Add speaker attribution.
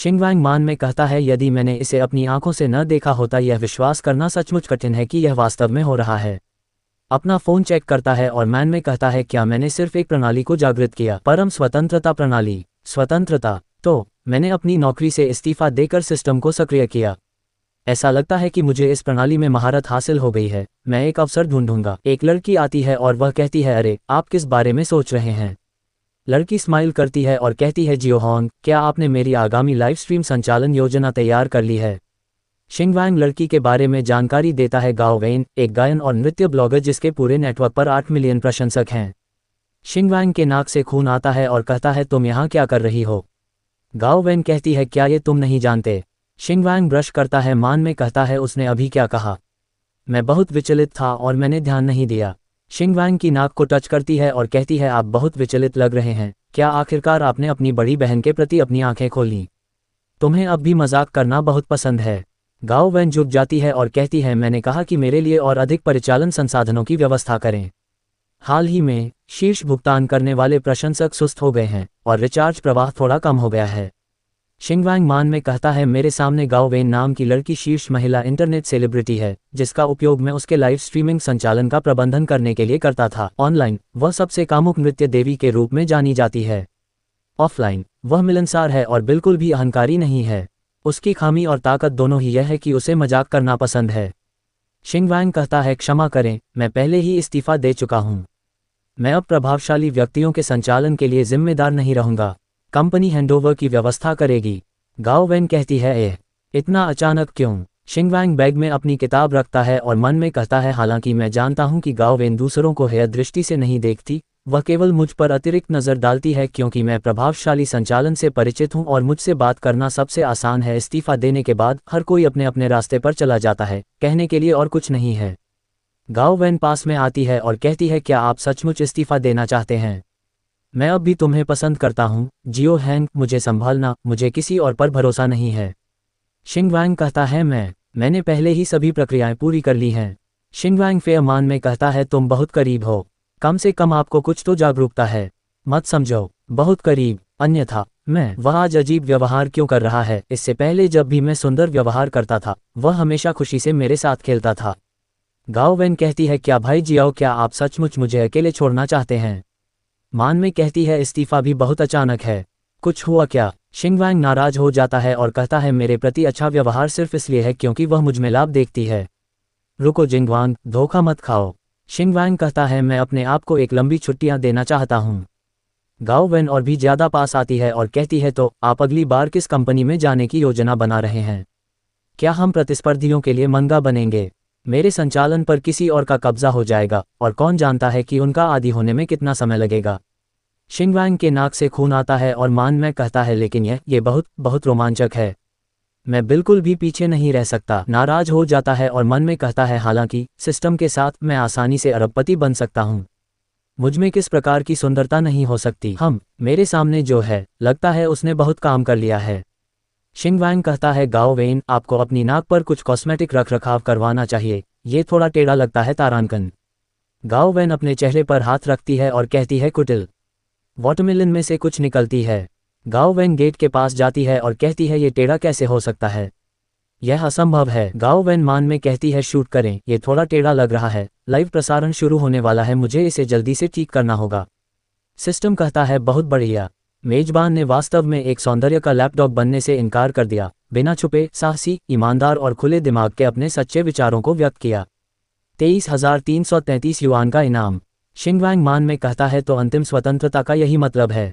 Speaker 1: शिंगवांग मान में कहता है यदि मैंने इसे अपनी आंखों से न देखा होता यह विश्वास करना सचमुच कठिन है कि यह वास्तव में हो रहा है। अपना फ़ोन चेक करता है और मैन में कहता है क्या मैंने सिर्फ एक प्रणाली को जागृत किया। परम स्वतंत्रता प्रणाली। स्वतंत्रता। तो मैंने अपनी नौकरी से इस्तीफा देकर सिस्टम को सक्रिय किया। ऐसा लगता है कि मुझे इस प्रणाली में महारत हासिल हो गई है। मैं एक अवसर ढूंढूंगा। एक लड़की आती है और वह कहती है अरे आप किस बारे में सोच रहे हैं। लड़की स्माइल करती है और कहती है जियो होंग, क्या आपने मेरी आगामी लाइव स्ट्रीम संचालन योजना तैयार कर ली है। शिंगवांग लड़की के बारे में जानकारी देता है गाओ वेन, एक गायन और नृत्य ब्लॉगर जिसके पूरे नेटवर्क पर 8 मिलियन प्रशंसक हैं। शिंगवांग के नाक से खून आता है और कहता है तुम यहाँ क्या कर रही हो। गाओ वेन कहती है क्या ये तुम नहीं जानते। शिंगवांग ब्रश करता है। मान में कहता है उसने अभी क्या कहा। मैं बहुत विचलित था और मैंने ध्यान नहीं दिया। शिंगवांग की नाक को टच करती है और कहती है आप बहुत विचलित लग रहे हैं। क्या आखिरकार आपने अपनी बड़ी बहन के प्रति अपनी आंखें खोलीं। तुम्हें अब भी मजाक करना बहुत पसंद है। गाओ वेन झुक जाती है और कहती है मैंने कहा कि मेरे लिए और अधिक परिचालन संसाधनों की व्यवस्था करें। हाल ही में शीर्ष भुगतान करने वाले प्रशंसक सुस्त हो गए हैं और रिचार्ज प्रवाह थोड़ा कम हो गया है। शिंगवांग मान में कहता है मेरे सामने गाओ वेन नाम की लड़की शीर्ष महिला इंटरनेट सेलिब्रिटी है जिसका उपयोग मैं उसके लाइव स्ट्रीमिंग संचालन का प्रबंधन करने के लिए करता था। ऑनलाइन वह सबसे कामुक नृत्य देवी के रूप में जानी जाती है। ऑफलाइन वह मिलनसार है और बिल्कुल भी अहंकारी नहीं है। उसकी खामी और ताकत दोनों ही यह है कि उसे मजाक करना पसंद है। शिंगवांग कहता है क्षमा करें, मैं पहले ही इस्तीफा दे चुका हूं। मैं अब प्रभावशाली व्यक्तियों के संचालन के लिए जिम्मेदार नहीं रहूंगा। कंपनी हैंडओवर की व्यवस्था करेगी। गाओ वेन कहती है इतना अचानक क्यों। शिंगवांग बैग में अपनी किताब रखता है और मन में कहता है हालांकि मैं जानता हूं कि गाओ वेन दूसरों को हेय दृष्टि से नहीं देखती, वह केवल मुझ पर अतिरिक्त नज़र डालती है क्योंकि मैं प्रभावशाली संचालन से परिचित हूं और मुझसे बात करना सबसे आसान है। इस्तीफा देने के बाद हर कोई अपने अपने रास्ते पर चला जाता है, कहने के लिए और कुछ नहीं है। गाओ वेन पास में आती है और कहती है क्या आप सचमुच इस्तीफा देना चाहते हैं। मैं अब भी तुम्हें पसंद करता हूं जियो हैंग, मुझे संभालना, मुझे किसी और पर भरोसा नहीं है। शिंगवांग कहता है मैंने पहले ही सभी प्रक्रियाएं पूरी कर ली हैं। शिंगवांग फेयर मान में कहता है तुम बहुत करीब हो। कम से कम आपको कुछ तो जागरूकता है। मत समझो बहुत करीब, अन्यथा वह आज अजीब व्यवहार क्यों कर रहा है। इससे पहले जब भी मैं सुंदर व्यवहार करता था वह हमेशा खुशी से मेरे साथ खेलता था। गाओ वेन कहती है क्या भाई जियाओ, क्या आप सचमुच मुझे अकेले छोड़ना चाहते हैं। मान में कहती है इस्तीफा भी बहुत अचानक है, कुछ हुआ क्या। शिंगवांग नाराज हो जाता है और कहता है मेरे प्रति अच्छा व्यवहार सिर्फ इसलिए है क्योंकि वह मुझ में लाभ देखती है। रुको जिंगवांग, धोखा मत खाओ। शिंगवांग कहता है मैं अपने आप को एक लंबी छुट्टियां देना चाहता हूं। गाओ वेन और भी ज्यादा पास आती है और कहती है तो आप अगली बार किस कंपनी में जाने की योजना बना रहे हैं। क्या हम प्रतिस्पर्धियों के लिए मंगा बनेंगे। मेरे संचालन पर किसी और का कब्जा हो जाएगा और कौन जानता है कि उनका आदी होने में कितना समय लगेगा। शिंगवांग के नाक से खून आता है और मान में कहता है लेकिन ये बहुत रोमांचक है। मैं बिल्कुल भी पीछे नहीं रह सकता। नाराज हो जाता है और मन में कहता है हालांकि सिस्टम के साथ मैं आसानी से अरबपति बन सकता हूं। मुझमें किस प्रकार की सुंदरता नहीं हो सकती। मेरे सामने जो है लगता है उसने बहुत काम कर लिया है। शिंगवांग कहता है गाओ वेन आपको अपनी नाक पर कुछ कॉस्मेटिक रखरखाव करवाना चाहिए, ये थोड़ा टेढ़ा लगता है तारांकन। गाओ वेन अपने चेहरे पर हाथ रखती है और कहती है कुटिल। वाटरमेलन में से कुछ निकलती है। गाओ वेन गेट के पास जाती है और कहती है ये टेढ़ा कैसे हो सकता है, यह असंभव है। गाओ वेन मान में कहती है शूट करें, ये थोड़ा टेढ़ा लग रहा है, लाइव प्रसारण शुरू होने वाला है, मुझे इसे जल्दी से ठीक करना होगा। सिस्टम कहता है बहुत बढ़िया। मेजबान ने वास्तव में एक सौंदर्य का लैपटॉप बनने से इनकार कर दिया, बिना छुपे, साहसी, ईमानदार और खुले दिमाग के अपने सच्चे विचारों को व्यक्त किया। 23,333 युआन का इनाम। शिंगवांग मान में कहता है तो अंतिम स्वतंत्रता का यही मतलब है।